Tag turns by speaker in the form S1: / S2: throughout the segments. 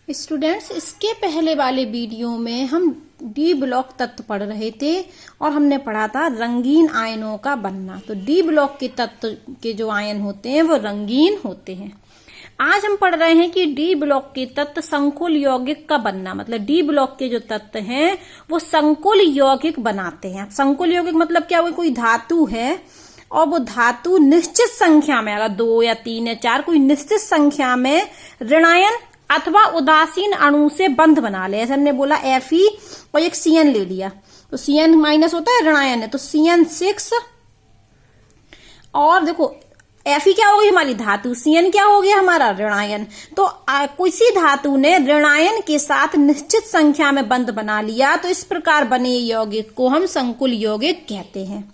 S1: Students, इसके पहले वाले वीडियो में हम डी ब्लॉक तत्व पढ़ रहे थे और हमने पढ़ा था रंगीन आयनों का बनना। तो डी ब्लॉक के तत्व के जो आयन होते हैं वो रंगीन होते हैं। आज हम पढ़ रहे हैं कि डी ब्लॉक के तत्व संकुल यौगिक का बनना, मतलब डी ब्लॉक के जो तत्व हैं वो संकुल यौगिक बनाते हैं। संकुल यौगिक मतलब क्या, वो कोई धातु है और वो धातु निश्चित संख्या में, अगर 2 या 3 या 4 कोई निश्चित संख्या में ऋणायन अथवा उदासीन अणु से बंध बना ले। ऐसे हमने बोला Fe और एक Cn ले लिया, तो Cn माइनस होता है ऋणायन है, तो Cn6 और देखो Fe क्या हो गई हमारी धातु, Cn क्या हो गया हमारा ऋणायन। तो किसी धातु ने ऋणायन के साथ निश्चित संख्या में बंध बना लिया तो इस प्रकार बने यौगिक को हम संकुल यौगिक कहते हैं।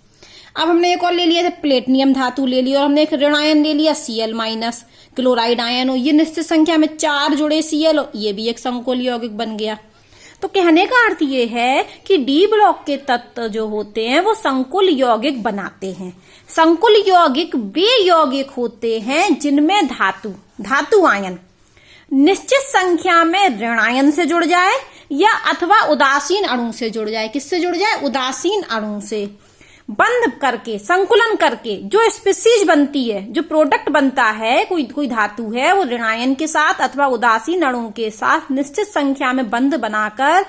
S1: अब हमने एक और ले लिया, प्लेटिनियम धातु ले लिया और हमने एक ऋणायन ले लिया Cl माइनस, क्लोराइड आयन हो, ये निश्चित संख्या में 4 जुड़े Cl, ये भी एक संकुल यौगिक बन गया। तो कहने का अर्थ ये है कि डी ब्लॉक के तत्व जो होते हैं वो संकुल यौगिक बनाते हैं। संकुल यौगिक वे यौगिक होते हैं जिनमें धातु आयन निश्चित संख्या में ऋणायन से जुड़ जाए या अथवा उदासीन अणु से जुड़ जाए। किससे जुड़ जाए? उदासीन अणु से बंध करके, संकुलन करके जो स्पीसीज बनती है, जो प्रोडक्ट बनता है, कोई धातु है वो ऋणायन के साथ अथवा उदासीन अणु के साथ निश्चित संख्या में बंध बनाकर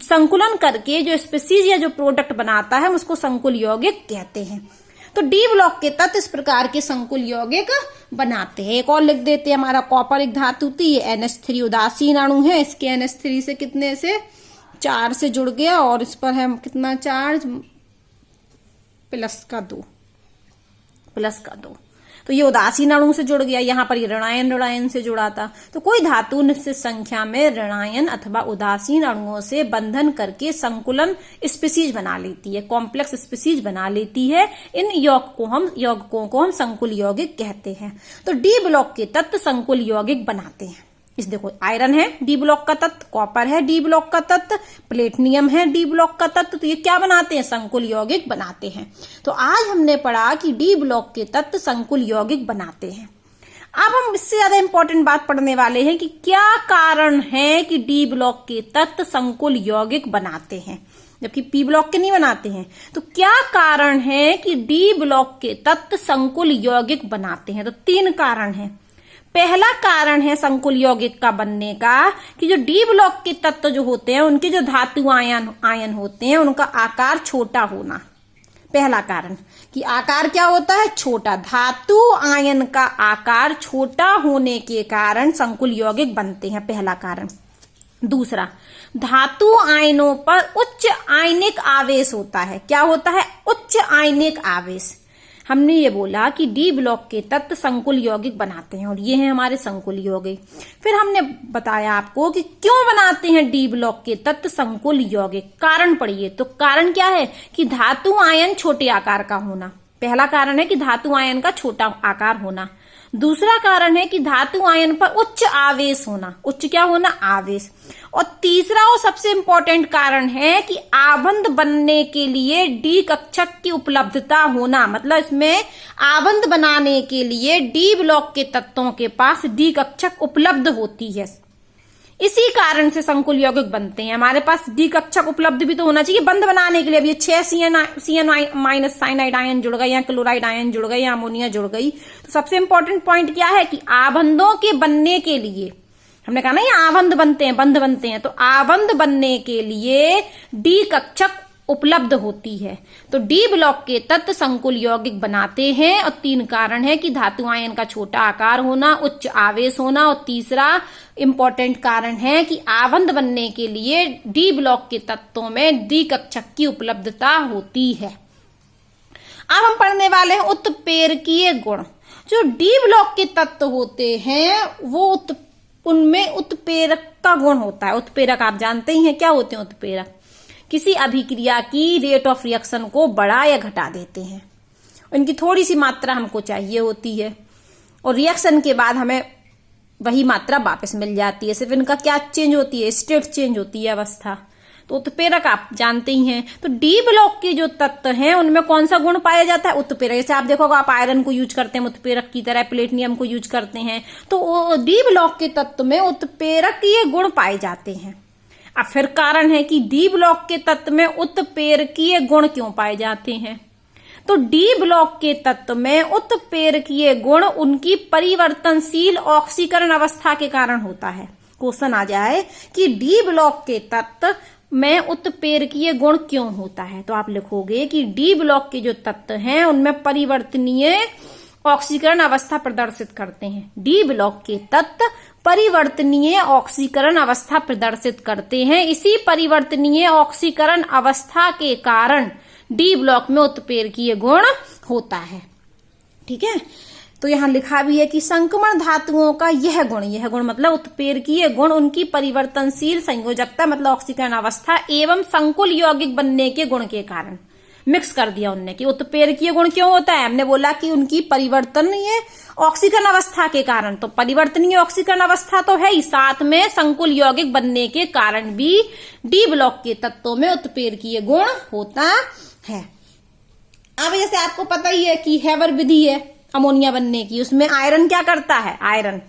S1: संकुलन करके जो स्पीसीज या जो प्रोडक्ट बनाता है उसको संकुल यौगिक कहते हैं। तो डी ब्लॉक के तत्व इस प्रकार के संकुल यौगिक बनाते हैं। एक और लिख देते हैं, हमारा कॉपर एक धातु थी, ये NH3 उदासीन अणु है, इसके NH3 से कितने से 4 से जुड़ गया और इस पर है कितना चार्ज प्लस का 2, तो ये उदासीन अणु से जुड़ गया। यहाँ पर ये ऋणायन से जुड़ा था। तो कोई धातु निश्चित संख्या में ऋणायन अथवा उदासीन अणुओं से बंधन करके संकुलन स्पीसीज बना लेती है, कॉम्प्लेक्स स्पीसीज बना लेती है। इन यौगिकों को हम संकुल यौगिक कहते हैं। तो डी ब्लॉक के तत्व संकुल यौगिक बनाते हैं। इस देखो, आयरन है डी ब्लॉक का तत्व, कॉपर है डी ब्लॉक का तत्व, प्लेटिनियम है डी ब्लॉक का तत्व, तो ये क्या बनाते हैं? संकुल यौगिक बनाते हैं। तो आज हमने पढ़ा कि डी ब्लॉक के तत्व संकुल यौगिक बनाते हैं। अब हम इससे ज्यादा इंपॉर्टेंट बात पढ़ने वाले हैं कि क्या कारण है कि डी ब्लॉक के तत्व संकुल यौगिक बनाते हैं जबकि पी ब्लॉक के नहीं बनाते हैं। तो क्या कारण है कि डी ब्लॉक के तत्व संकुल यौगिक बनाते हैं? तो 3 कारण हैं। पहला कारण है संकुल यौगिक का बनने का कि जो डी ब्लॉक के तत्व जो होते हैं उनके जो धातु आयन होते हैं उनका आकार छोटा होना। पहला कारण कि आकार क्या होता है? छोटा। धातु आयन का आकार छोटा होने के कारण संकुल यौगिक बनते हैं, पहला कारण। दूसरा, धातु आयनों पर उच्च आयनिक आवेश होता है। क्या होता है? उच्च आयनिक आवेश। हमने ये बोला कि डी ब्लॉक के तत्व संकुल यौगिक बनाते हैं और ये हैं हमारे संकुल यौगिक। फिर हमने बताया आपको कि क्यों बनाते हैं डी ब्लॉक के तत्व संकुल यौगिक। कारण पढ़िए। तो कारण क्या है कि धातु आयन छोटे आकार का होना। पहला कारण है कि धातु आयन का छोटा आकार होना। दूसरा कारण है कि धातु आयन पर उच्च आवेश होना। उच्च क्या होना? आवेश। और तीसरा और सबसे इंपॉर्टेंट कारण है कि आबंध बनने के लिए डी कक्षक की उपलब्धता होना। मतलब इसमें आबंध बनाने के लिए डी ब्लॉक के तत्वों के पास डी कक्षक उपलब्ध होती है। इसी कारण से संकुल यौगिक बनते हैं। हमारे पास डी कक्षक उपलब्ध भी तो होना चाहिए बंध बनाने के लिए। अब ये 6 Cn माइनस साइनाइड आयन जुड़ गए, या क्लोराइड आयन जुड़ गए, या अमोनिया जुड़ गई। तो सबसे इंपॉर्टेंट पॉइंट क्या है कि आबंधों के बनने के लिए, हमने कहा ना ये आबंध बनते हैं, बंध बनते हैं, तो आबंध बनने के लिए डी कक्षक उपलब्ध होती है। तो डी ब्लॉक के तत्व संकुल यौगिक बनाते हैं और 3 कारण है कि धातु आयन का छोटा आकार होना, उच्च आवेश होना, और तीसरा इंपॉर्टेंट कारण है कि आबंध बनने के लिए डी ब्लॉक के तत्वों में डी कक्षक की उपलब्धता होती है। अब हम पढ़ने वाले हैं उत्प्रेरकीय गुण। जो डी ब्लॉक के तत्व होते हैं वो उनमें उत्प्रेरक का गुण होता है। उत्प्रेरक आप जानते ही हैं क्या होते हैं। उत्प्रेरक किसी अभिक्रिया की रेट ऑफ रिएक्शन को बढ़ा या घटा देते हैं। इनकी थोड़ी सी मात्रा हमको चाहिए होती है और रिएक्शन के बाद हमें वही मात्रा वापस मिल जाती है। सिर्फ इनका क्या चेंज होती है? स्टेट चेंज होती है, अवस्था। तो उत्प्रेरक आप जानते ही हैं। तो डी ब्लॉक के जो तत्व हैं उनमें कौन सा गुण पाया जाता है? उत्प्रेरक। जैसे आप देखोगे, आप आयरन को यूज करते हैं उत्प्रेरक की तरह, प्लेटिनियम को यूज करते हैं, तो डी ब्लॉक के तत्व में उत्प्रेरकीय गुण पाए जाते हैं। अब फिर कारण है कि डी ब्लॉक के तत्व में उत्प्रेरकीय गुण क्यों पाए जाते हैं? तो डी ब्लॉक के तत्व में उत्प्रेरकीय गुण उनकी परिवर्तनशील ऑक्सीकरण अवस्था के कारण होता है। क्वेश्चन आ जाए कि डी ब्लॉक के तत्व में उत्प्रेरकीय गुण क्यों होता है, तो आप लिखोगे कि डी ब्लॉक के जो तत्व हैं उनमें परिवर्तनीय ऑक्सीकरण अवस्था प्रदर्शित करते हैं। डी ब्लॉक के तत्व परिवर्तनीय ऑक्सीकरण अवस्था प्रदर्शित करते हैं। इसी परिवर्तनीय ऑक्सीकरण अवस्था के कारण डी ब्लॉक में उत्प्रेरकीय गुण होता है। ठीक है, तो यहां लिखा भी है कि संक्रमण धातुओं का यह गुण मतलब उत्प्रेरकीय गुण उनकी परिवर्तनशील संयोजकता मतलब ऑक्सीकरण अवस्था एवं संकुल यौगिक बनने के गुण के कारण, मिक्स कर दिया उनने कि उत्प्रेरकीय गुण क्यों होता है। हमने बोला कि उनकी परिवर्तनीय ऑक्सीकरण अवस्था के कारण, तो परिवर्तनीय ऑक्सीकरण अवस्था तो है ही, साथ में संकुल यौगिक बनने के कारण भी डी ब्लॉक के तत्वों में उत्प्रेरकीय गुण होता है। अब जैसे आपको पता ही है कि हैवर विधि है अमोनिया बनने की, उसमें आयरन क्या करता है? आयरन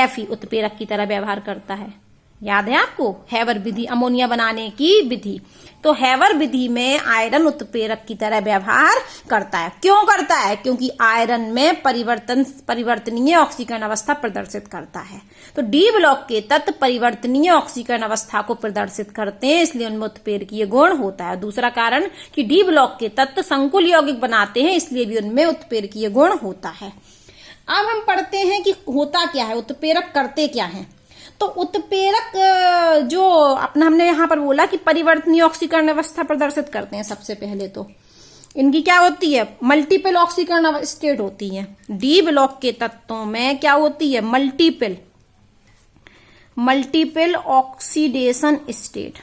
S1: Fe उत्प्रेरक की तरह व्यवहार करता है। याद है आपको हैवर विधि, अमोनिया बनाने की विधि। तो हैवर विधि में आयरन उत्प्रेरक की तरह व्यवहार करता है। क्यों करता है? क्योंकि आयरन में परिवर्तनीय ऑक्सीकरण अवस्था प्रदर्शित करता है। तो डी ब्लॉक के तत्व परिवर्तनीय ऑक्सीकरण अवस्था को प्रदर्शित करते हैं, इसलिए उनमें उत्प्रेरकीय गुण होता है। दूसरा कारण कि डी ब्लॉक के तत्व संकुल यौगिक बनाते हैं, इसलिए भी उनमें उत्प्रेरकीय गुण होता है। अब हम पढ़ते हैं कि होता क्या है, उत्प्रेरक करते क्या है। तो उत्प्रेरक जो अपना हमने यहां पर बोला कि परिवर्तनीय ऑक्सीकरण अवस्था प्रदर्शित करते हैं। सबसे पहले तो इनकी क्या होती है? मल्टीपल ऑक्सीकरण स्टेट होती है। डी ब्लॉक के तत्वों में क्या होती है? मल्टीपल ऑक्सीडेशन स्टेट,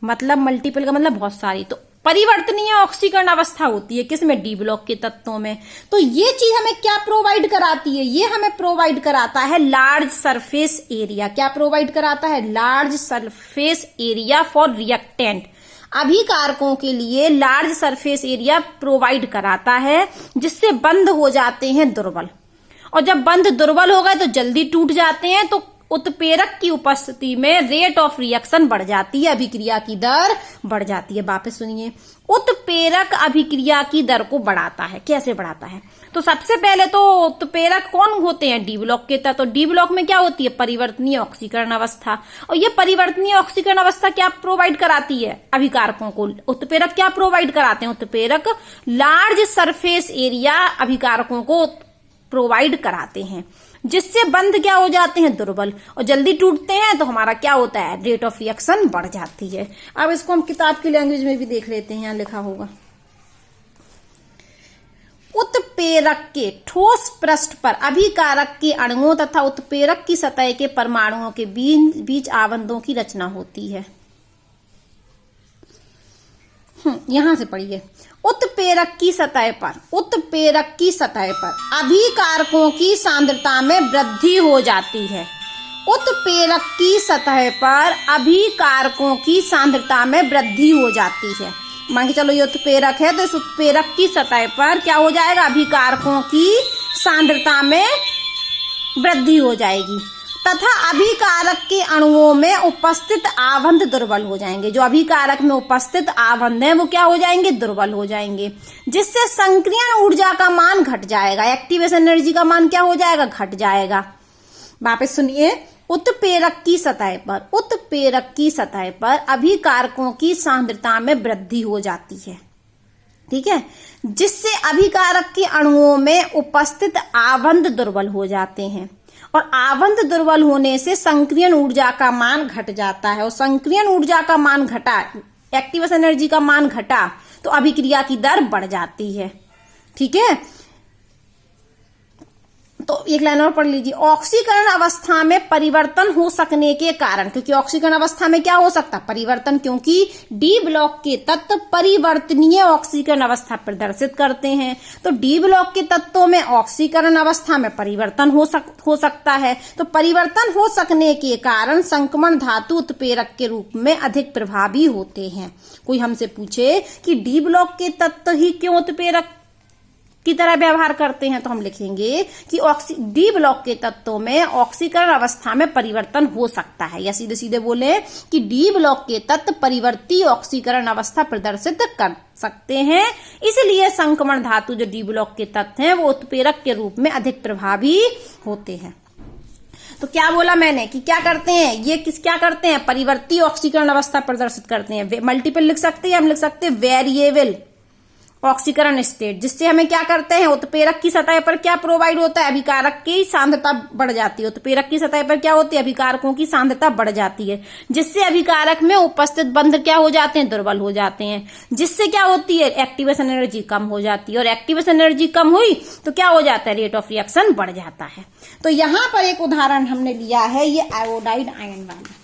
S1: मतलब मल्टीपल का मतलब बहुत सारी, तो परिवर्तनीय ऑक्सीकरण अवस्था होती है किसमें? डी ब्लॉक के तत्वों में। तो ये चीज हमें क्या प्रोवाइड कराती है? ये हमें प्रोवाइड कराता है लार्ज सरफेस एरिया। क्या प्रोवाइड कराता है? Large surface area for reactant. अभिकारकों के लिए लार्ज सरफेस एरिया प्रोवाइड कराता है, जिससे बंध हो जाते हैं दुर्बल, और जब बंध दुर्बल हो गए तो जल्दी टूट जाते हैं। तो उत्प्रेरक की उपस्थिति में रेट ऑफ रिएक्शन बढ़ जाती है, अभिक्रिया की दर बढ़ जाती है। वापस सुनिए, उत्प्रेरक अभिक्रिया की दर को बढ़ाता है। कैसे बढ़ाता है? तो सबसे पहले तो उत्प्रेरक कौन होते हैं? डी ब्लॉक के तत्व। तो डी ब्लॉक में क्या होती है? परिवर्तनीय ऑक्सीकरण अवस्था। और ये परिवर्तनीय ऑक्सीकरण अवस्था क्या प्रोवाइड कराती है? अभिकारकों को। उत्प्रेरक क्या प्रोवाइड कराते हैं? उत्प्रेरक लार्ज सरफेस एरिया अभिकारकों को प्रोवाइड कराते हैं, जिससे बंध क्या हो जाते हैं? दुर्बल, और जल्दी टूटते हैं। तो हमारा क्या होता है? रेट ऑफ रिएक्शन बढ़ जाती है। अब इसको हम किताब की लैंग्वेज में भी देख लेते हैं, यहां लिखा होगा। उत्प्रेरक के ठोस पृष्ठ पर अभिकारक के अणुओं तथा उत्प्रेरक की सतह के परमाणुओं के बीच आबंधों की रचना होती है। यहां से पढ़िए। उत्प्रेरक की सतह पर अभिकारकों की सांद्रता में वृद्धि हो जाती है। उत्प्रेरक की सतह पर अभिकारकों की सांद्रता में वृद्धि हो जाती है। मान के चलो ये उत्प्रेरक है, तो इस उत्प्रेरक की सतह पर क्या हो जाएगा? अभिकारकों की सांद्रता में वृद्धि हो जाएगी, तथा अभिकारक के अणुओं में उपस्थित आबंध दुर्बल हो जाएंगे। जो अभिकारक में उपस्थित आबंध हैं वो क्या हो जाएंगे? दुर्बल हो जाएंगे, जिससे संक्रियण ऊर्जा का मान घट जाएगा। एक्टिवेशन एनर्जी का मान क्या हो जाएगा? घट जाएगा। वापस सुनिए, उत्प्रेरक की सतह पर अभिकारकों की सांद्रता में वृद्धि हो जाती है, ठीक है, जिससे अभिकारक के अणुओं में उपस्थित आबंध दुर्बल हो जाते हैं, और आबंध दुर्बल होने से संक्रियण ऊर्जा का मान घट जाता है, और संक्रियण ऊर्जा का मान घटा, एक्टिवेशन एनर्जी का मान घटा, तो अभिक्रिया की दर बढ़ जाती है। ठीक है, तो एक लाइन और पढ़ लीजिए। ऑक्सीकरण अवस्था में परिवर्तन हो सकने के कारण, क्योंकि ऑक्सीकरण अवस्था में क्या हो सकता है, परिवर्तन, क्योंकि डी ब्लॉक के तत्व परिवर्तनीय ऑक्सीकरण अवस्था प्रदर्शित करते हैं। तो डी ब्लॉक के तत्वों में ऑक्सीकरण अवस्था में परिवर्तन हो सकता है। तो परिवर्तन हो सकने के कारण संक्रमण धातु उत्प्रेरक के रूप में अधिक प्रभावी होते हैं। कोई हमसे पूछे कि डी ब्लॉक के तत्व ही क्यों उत्प्रेरक की तरह व्यवहार करते हैं, तो हम लिखेंगे कि डी ब्लॉक के तत्वों में ऑक्सीकरण अवस्था में परिवर्तन हो सकता है, या सीधे सीधे बोले कि डी ब्लॉक के तत्व परिवर्ती ऑक्सीकरण अवस्था प्रदर्शित कर सकते हैं। इसलिए संक्रमण धातु जो डी ब्लॉक के तत्व हैं वो उत्प्रेरक के रूप में अधिक प्रभावी होते हैं। तो क्या बोला मैंने कि क्या करते हैं ये, क्या करते हैं, परिवर्ती ऑक्सीकरण अवस्था प्रदर्शित करते हैं। मल्टीपल लिख सकते हैं, हम लिख सकते हैं वेरिएबल ऑक्सीकरण स्टेट, जिससे हमें क्या करते हैं, उत्प्रेरक की सतह पर क्या प्रोवाइड होता है, अभिकारक की सांद्रता बढ़ जाती है। उत्प्रेरक की सतह पर क्या होती है, अभिकारकों की सांद्रता बढ़ जाती है, जिससे अभिकारक में उपस्थित बंध क्या हो जाते हैं, दुर्बल हो जाते हैं, जिससे क्या होती है, एक्टिवेशन एनर्जी कम हो जाती है, और एक्टिवेशन एनर्जी कम हुई तो क्या हो जाता है, रेट ऑफ रिएक्शन बढ़ जाता है। तो यहां पर एक उदाहरण हमने लिया है, ये आयोडाइड आयन वाला।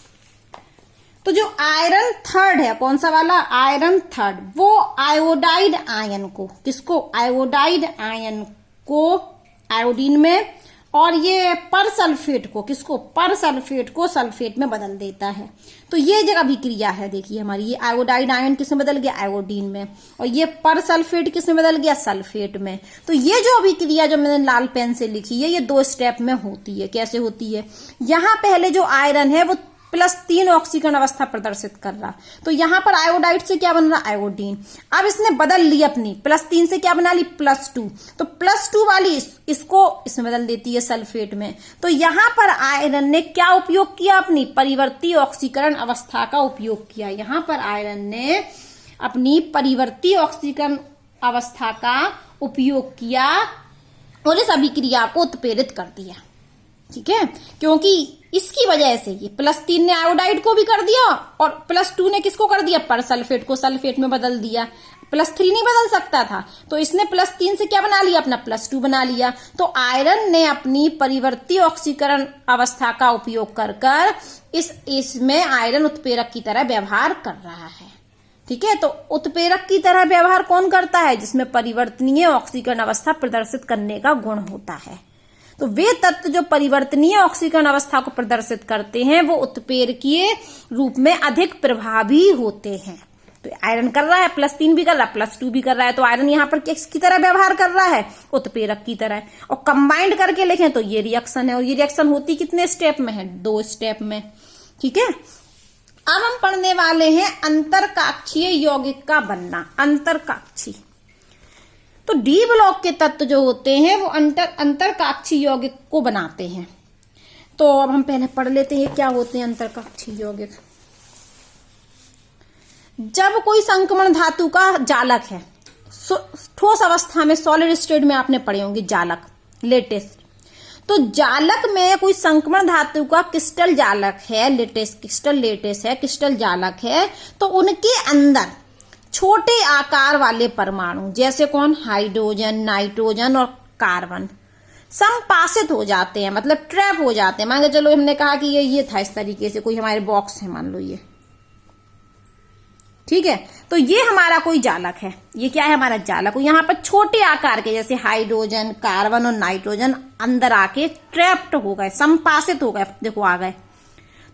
S1: तो जो आयरन थर्ड है, कौन सा वाला, आयरन थर्ड, वो आयोडाइड आयन को, किसको, आयोडाइड आयन को आयोडीन में, और ये परसल्फेट को, किसको, परसल्फेट को सल्फेट में बदल देता है। तो ये जगह अभिक्रिया है, देखिए हमारी, ये आयोडाइड आयन किसमें बदल गया, आयोडीन में, और ये परसल्फेट किसमें बदल गया, सल्फेट में। तो ये जो अभिक्रिया जो मैंने लाल पेन से लिखी है, ये 2 स्टेप में होती है। कैसे होती है, यहां पहले जो आयरन है वो +3 ऑक्सीकरण अवस्था प्रदर्शित कर रहा, तो यहां पर आयोडाइड से क्या बन रहा, आयोडीन। अब इसने बदल ली अपनी, +3 से क्या बना ली, +2, तो +2 वाली इसको इसमें बदल देती है सल्फेट में। तो यहां पर आयरन ने क्या उपयोग किया, अपनी परिवर्ती ऑक्सीकरण अवस्था का उपयोग किया। यहां पर आयरन ने अपनी परिवर्ती ऑक्सीकरण अवस्था का उपयोग किया और इस अभिक्रिया को उत्प्रेरित कर दिया। ठीक है, क्योंकि इसकी वजह से ये +3 ने आयोडाइड को भी कर दिया और +2 ने किसको कर दिया, परसल्फेट को सल्फेट में बदल दिया। +3 नहीं बदल सकता था, तो इसने +3 से क्या बना लिया, अपना +2 बना लिया। तो आयरन ने अपनी परिवर्ती ऑक्सीकरण अवस्था का उपयोग कर इसमें आयरन उत्प्रेरक की तरह व्यवहार कर रहा है। ठीक है, तो उत्प्रेरक की तरह व्यवहार कौन करता है, जिसमें परिवर्तनीय ऑक्सीकरण अवस्था प्रदर्शित करने का गुण होता है। तो वे तत्व जो परिवर्तनीय ऑक्सीकरण अवस्था को प्रदर्शित करते हैं वो उत्प्रेरकीय रूप में अधिक प्रभावी होते हैं। तो आयरन कर रहा है, +3 भी कर रहा है, +2 भी कर रहा है, तो आयरन यहाँ पर किसकी तरह व्यवहार कर रहा है, उत्प्रेरक की तरह। और कंबाइंड करके लिखें तो ये रिएक्शन है, और ये रिएक्शन होती कितने स्टेप में है, 2 स्टेप में। ठीक है, अब हम पढ़ने वाले हैं अंतरकाक्षीय यौगिक का बनना। अंतरकाक्षी, तो डी ब्लॉक के तत्व जो होते हैं वो अंतरकाक्षीय यौगिक को बनाते हैं। तो अब हम पहले पढ़ लेते हैं क्या होते हैं अंतरकाक्षीय यौगिक। जब कोई संक्रमण धातु का जालक है, ठोस अवस्था में सॉलिड स्टेट में आपने पढ़े होंगे जालक, लेटेस्ट। तो जालक में कोई संक्रमण धातु का क्रिस्टल जालक है, लेटेस्ट क्रिस्टल, लेटेस्ट है, क्रिस्टल जालक है, तो उनके अंदर छोटे आकार वाले परमाणु जैसे कौन, हाइड्रोजन, नाइट्रोजन और कार्बन संपासित हो जाते हैं, मतलब ट्रैप हो जाते हैं। मान के चलो हमने कहा कि ये था इस तरीके से, कोई हमारे बॉक्स है मान लो ये, ठीक है, तो ये हमारा कोई जालक है, ये क्या है हमारा जालक। यहाँ पर छोटे आकार के जैसे हाइड्रोजन, कार्बन और नाइट्रोजन अंदर आके ट्रैप्ड हो गए, संपासित हो गए, देखो आ गए।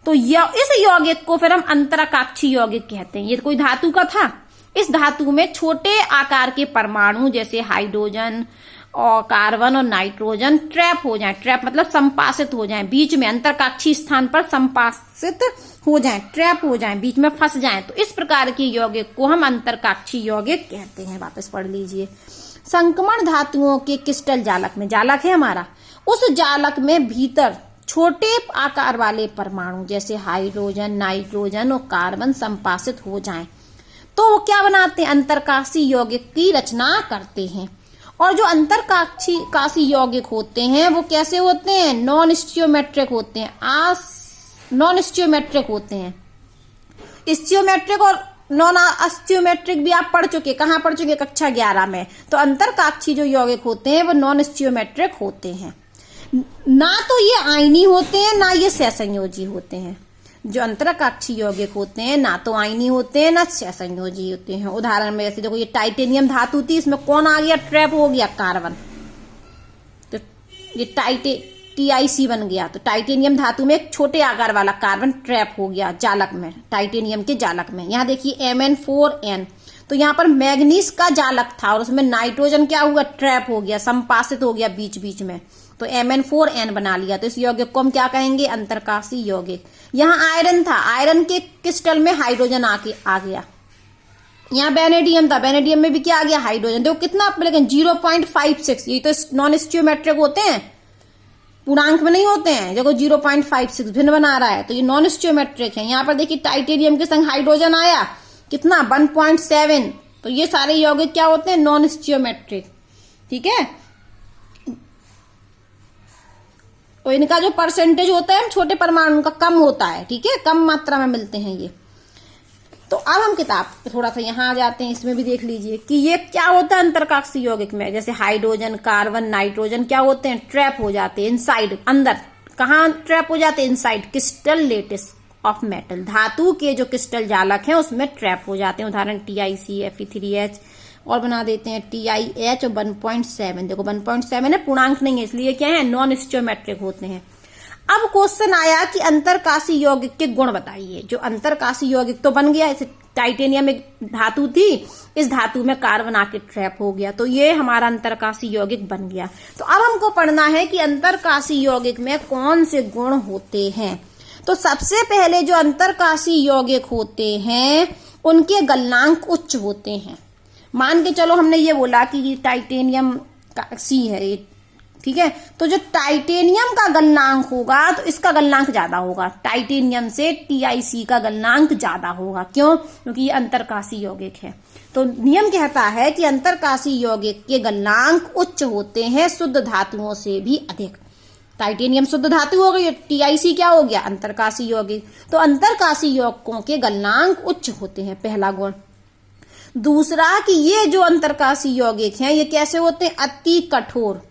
S1: तो इस यौगिक को फिर हम अंतरकाक्षीय यौगिक कहते हैं। ये कोई धातु का था, इस धातु में छोटे आकार के परमाणु जैसे हाइड्रोजन और कार्बन और नाइट्रोजन ट्रैप हो जाएं, ट्रैप मतलब संपासित हो जाएं, बीच में अंतरकाक्षीय स्थान पर संपासित हो जाएं, ट्रैप हो जाएं, बीच में फंस जाएं, तो इस प्रकार के यौगिक को हम अंतरकाक्षीय यौगिक कहते हैं। वापस पढ़ लीजिए, संक्रमण धातुओं के क्रिस्टल जालक में, जालक है हमारा, उस जालक में भीतर छोटे आकार वाले परमाणु जैसे हाइड्रोजन, नाइट्रोजन और कार्बन संपासित हो जाएं, तो वो क्या बनाते हैं, अंतरकाक्षीय यौगिक की रचना करते हैं। और जो अंतरकाक्षीय यौगिक होते हैं वो कैसे होते हैं, नॉन स्टियोमेट्रिक होते हैं, नॉन स्टियोमेट्रिक होते हैं। स्टियोमेट्रिक और नॉन अस्टियोमेट्रिक भी आप पढ़ चुके, कहाँ पढ़ चुके, कक्षा 11 में। तो अंतरकाक्षीय जो यौगिक होते हैं वो नॉन स्टियोमेट्रिक होते हैं। ना तो ये आयनी होते हैं ना ये सहसंयोजी होते हैं। जो अंतरकाक्षी यौगिक होते हैं ना तो आयनी होते हैं ना सहसंयोजी होते हैं। उदाहरण में जैसे देखो, ये टाइटेनियम धातु थी, इसमें कौन आ गया, ट्रैप हो गया, कार्बन। तो ये TiC बन गया। तो टाइटेनियम धातु में एक छोटे आकार वाला कार्बन ट्रैप हो गया जालक में, टाइटेनियम के जालक में। यहां देखिए Mn4n, तो यहां पर मैग्नीज का जालक था और उसमें नाइट्रोजन क्या हुआ, ट्रैप हो गया, संपासित हो गया बीच बीच में, तो Mn4n बना लिया। तो इस यौगिक को हम क्या कहेंगे, अंतरकाशी यौगिक। यहाँ आयरन था, आयरन के क्रिस्टल में हाइड्रोजन आके आ गया। यहाँ बेनेडियम था, बेनेडियम में भी क्या आ गया, हाइड्रोजन। देखो कितना, लेकिन 0.56, ये तो नॉन स्टियोमेट्रिक होते हैं, पूर्णांक में नहीं होते हैं। देखो 0.56 भिन्न बना रहा है, तो ये नॉन स्टियोमेट्रिक है। यहाँ पर देखिए टाइटेनियम के संग हाइड्रोजन आया, कितना, 1.7। तो ये सारे यौगिक क्या होते हैं, नॉन स्टियोमेट्रिक। ठीक है, तो इनका जो परसेंटेज होता है छोटे परमाणु का कम होता है। ठीक है, कम मात्रा में मिलते हैं ये। तो अब हम किताब थोड़ा सा यहाँ आ जाते हैं, इसमें भी देख लीजिए कि ये क्या होता है अंतरकाक्षी यौगिक में। जैसे हाइड्रोजन, कार्बन, नाइट्रोजन क्या होते हैं, ट्रैप हो जाते हैं इनसाइड, अंदर। कहाँ ट्रैप हो जाते हैं, inside crystal lettuce of metal, धातु के जो क्रिस्टल जालक हैं उसमें ट्रैप हो जाते हैं। उदाहरण TiC, Fe3H, और बना देते हैं TiH और 1.7। देखो 1.7 है, पूर्णांक नहीं है, इसलिए क्या है, नॉन स्टियोमेट्रिक होते हैं। अब क्वेश्चन आया कि अंतरकाशी यौगिक के गुण बताइए। जो अंतरकाशी यौगिक तो बन गया, जैसे टाइटेनियम एक धातु थी, इस धातु में कार्बन आके ट्रैप हो गया, तो ये हमारा अंतरकाशी यौगिक बन गया। तो अब हमको पढ़ना है कि अंतरकाशी यौगिक में कौन से गुण होते हैं। तो सबसे पहले जो अंतरकाशी यौगिक होते हैं उनके गलनांक उच्च होते हैं। मान के चलो हमने ये बोला कि टाइटेनियम का C है ये, ठीक है, तो जो टाइटेनियम का गलनांक होगा तो इसका गलनांक ज्यादा होगा, टाइटेनियम से TiC का गलनांक ज्यादा होगा। क्यों, क्योंकि ये अंतरकाशी यौगिक है। तो नियम कहता है कि अंतरकाशी यौगिक के गलनांक उच्च होते हैं शुद्ध धातुओं से भी अधिक। टाइटेनियम शुद्ध धातु हो गई, TiC क्या हो गया, अंतरकाशी यौगिक। तो अंतरकाशी यौगिकों के गलनांक उच्च होते हैं, पहला गुण। दूसरा कि ये जो अंतरकाशी यौगिक हैं ये कैसे होते हैं, अति कठोर।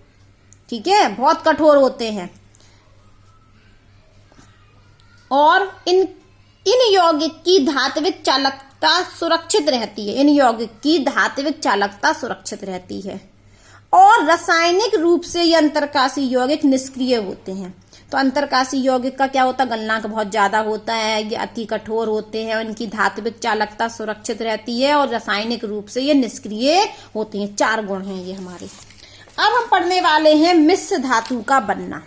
S1: ठीक है, बहुत कठोर होते हैं। और इन यौगिक की धात्विक चालकता सुरक्षित रहती है, इन यौगिक की धात्विक चालकता सुरक्षित रहती है। और रासायनिक रूप से ये अंतरकाशी यौगिक निष्क्रिय होते हैं। तो अंतरकाशी यौगिक का क्या होता है, गलनांक बहुत ज्यादा होता है, ये अति कठोर होते हैं, इनकी धात्विक चालकता सुरक्षित रहती है और रासायनिक रूप से ये निष्क्रिय होते हैं। 4 गुण हैं ये हमारे। अब हम पढ़ने वाले हैं मिश्र धातु का बनना।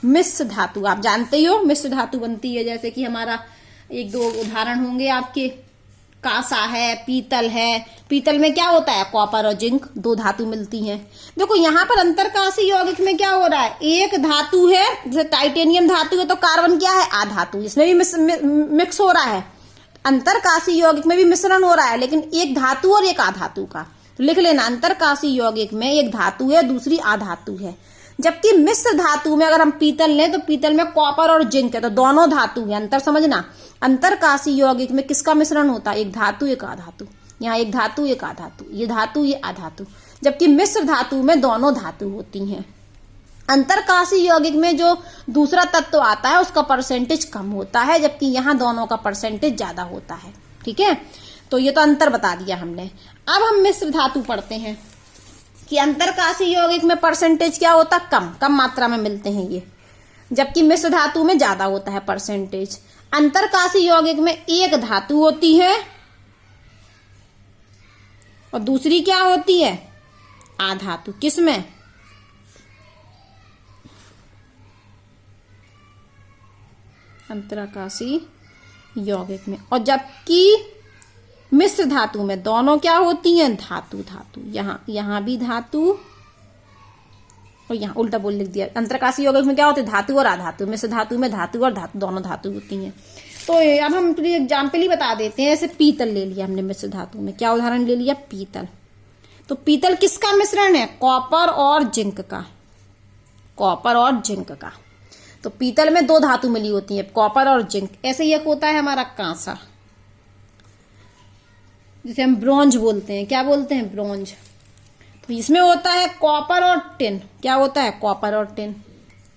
S1: मिश्र धातु आप जानते ही हो, मिश्र धातु बनती है, जैसे कि हमारा 1-2 उदाहरण होंगे आपके, कांसा है, पीतल है। पीतल में क्या होता है, कॉपर और जिंक 2 धातु मिलती हैं। देखो यहाँ पर अंतरकाशी यौगिक में क्या हो रहा है, एक धातु है, जैसे टाइटेनियम धातु है तो कार्बन क्या है, आधातु, इसमें भी मिक्स हो रहा है। अंतरकाशी यौगिक में भी मिश्रण हो रहा है, लेकिन एक धातु और एक आधातु का। तो लिख लेना, अंतरकाशी यौगिक में एक धातु है, दूसरी आधातु है। जबकि मिश्र धातु में अगर हम पीतल लें तो पीतल में कॉपर और जिंक है, तो दोनों धातु है। अंतर समझना, अंतरकाशी यौगिक में किसका मिश्रण होता है, एक धातु एक आधातु। यहाँ एक धातु एक आधातु, ये धातु ये आधातु। जबकि मिश्र धातु में दोनों धातु होती हैं। अंतरकाशी यौगिक में जो दूसरा तत्व आता है उसका परसेंटेज कम होता है, जबकि यहाँ दोनों का परसेंटेज ज्यादा होता है। ठीक है, तो ये तो अंतर बता दिया हमने। अब हम मिश्र धातु पढ़ते हैं कि अंतरकाशी यौगिक में परसेंटेज क्या होता है, कम मात्रा में मिलते हैं ये, जबकि मिश्र धातु में ज्यादा होता है परसेंटेज। अंतरकाशी यौगिक में एक धातु होती है और दूसरी क्या होती है, आधातु। किसमें, अंतरकाशी यौगिक में। और जबकि मिश्र धातु में दोनों क्या होती हैं, धातु। यहां भी धातु और यहाँ उल्टा बोल लिख दिया। अंतरकाशी यौगिक में क्या होते हैं, धातु और आधातु। मिश्र धातु में धातु और धातु, दोनों धातु होती हैं। तो अब हम एग्जाम्पल ही बता देते हैं। ऐसे पीतल ले लिया हमने मिश्र धातु में, क्या उदाहरण ले लिया, पीतल। तो पीतल किसका मिश्रण है, कॉपर और जिंक का, कॉपर और जिंक का। तो पीतल में 2 धातु मिली होती है, कॉपर और जिंक। ऐसे ही एक होता है हमारा कांसा, जिसे हम ब्रोंज बोलते हैं। क्या बोलते हैं, ब्रोंज। तो इसमें होता है कॉपर और टिन। क्या होता है, कॉपर और टिन।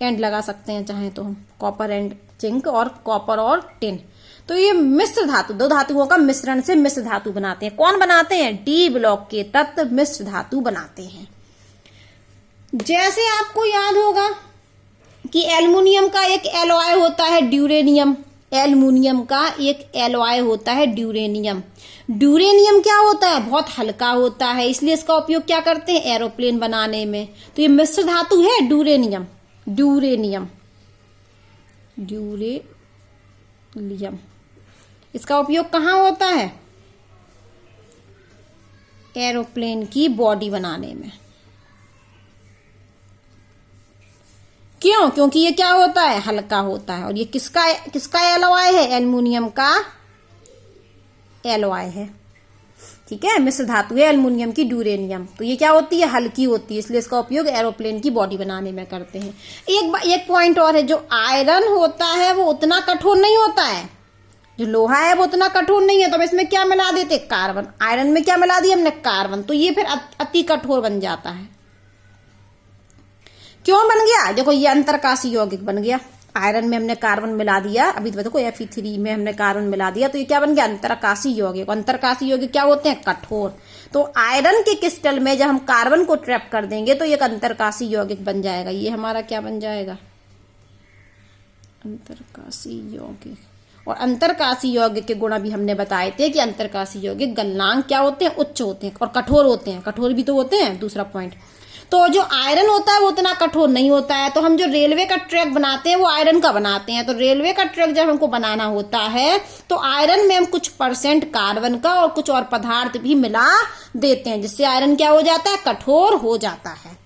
S1: एंड लगा सकते हैं चाहे तो हम, कॉपर एंड जिंक और कॉपर और टिन। तो ये मिश्र धातु, दो धातुओं का मिश्रण से मिश्र धातु बनाते हैं। कौन बनाते हैं? डी ब्लॉक के तत्व मिश्र धातु बनाते हैं। जैसे आपको याद होगा कि एल्युमिनियम का एक एलॉय होता है ड्यूरेनियम, एल्युमिनियम का एक एलॉय होता है ड्यूरेनियम। ड्यूरेनियम क्या होता है? बहुत हल्का होता है, इसलिए इसका उपयोग क्या करते हैं? एरोप्लेन बनाने में। तो ये मिश्र धातु है ड्यूरेनियम, ड्यूरेनियम, ड्यूरेनियम। इसका उपयोग कहाँ होता है? एरोप्लेन की बॉडी बनाने में। क्यों? क्योंकि ये क्या होता है? हल्का होता है। और ये किसका एलॉय है? एल्युमिनियम का एलॉय है। ठीक है, मिश्र धातु है एल्युमिनियम की ड्यूरेनियम। तो ये क्या होती है? हल्की होती है, इसलिए इसका उपयोग एरोप्लेन की बॉडी बनाने में करते हैं। एक पॉइंट और है, जो आयरन होता है वो उतना कठोर नहीं होता है, जो लोहा है वो उतना कठोर नहीं है। तो हम इसमें क्या मिला देते? कार्बन। आयरन में क्या मिला दिया हमने? कार्बन। तो ये फिर अति कठोर बन जाता है। क्यों बन गया? देखो ये अंतरकाशी यौगिक बन गया। आयरन में हमने कार्बन मिला दिया, अभी तो देखो Fe3 में हमने कार्बन मिला दिया, तो ये क्या बन गया? अंतरकाशी यौगिक। अंतरकाशी यौगिक क्या होते हैं? कठोर। तो आयरन के क्रिस्टल में जब हम कार्बन को ट्रैप कर देंगे तो एक अंतरकाशी यौगिक बन जाएगा। ये हमारा क्या बन जाएगा? अंतरकाशी यौगिक। और अंतरकाशी यौगिक के गुण भी हमने बताए थे कि अंतरकाशी यौगिक गलनांक क्या होते हैं? उच्च होते हैं और कठोर होते हैं। कठोर भी तो होते हैं, दूसरा पॉइंट। तो जो आयरन होता है वो उतना कठोर नहीं होता है। तो हम जो रेलवे का ट्रैक बनाते हैं वो आयरन का बनाते हैं। तो रेलवे का ट्रैक जब हमको बनाना होता है तो आयरन में हम कुछ % कार्बन का और कुछ और पदार्थ भी मिला देते हैं, जिससे आयरन क्या हो जाता है? कठोर हो जाता है।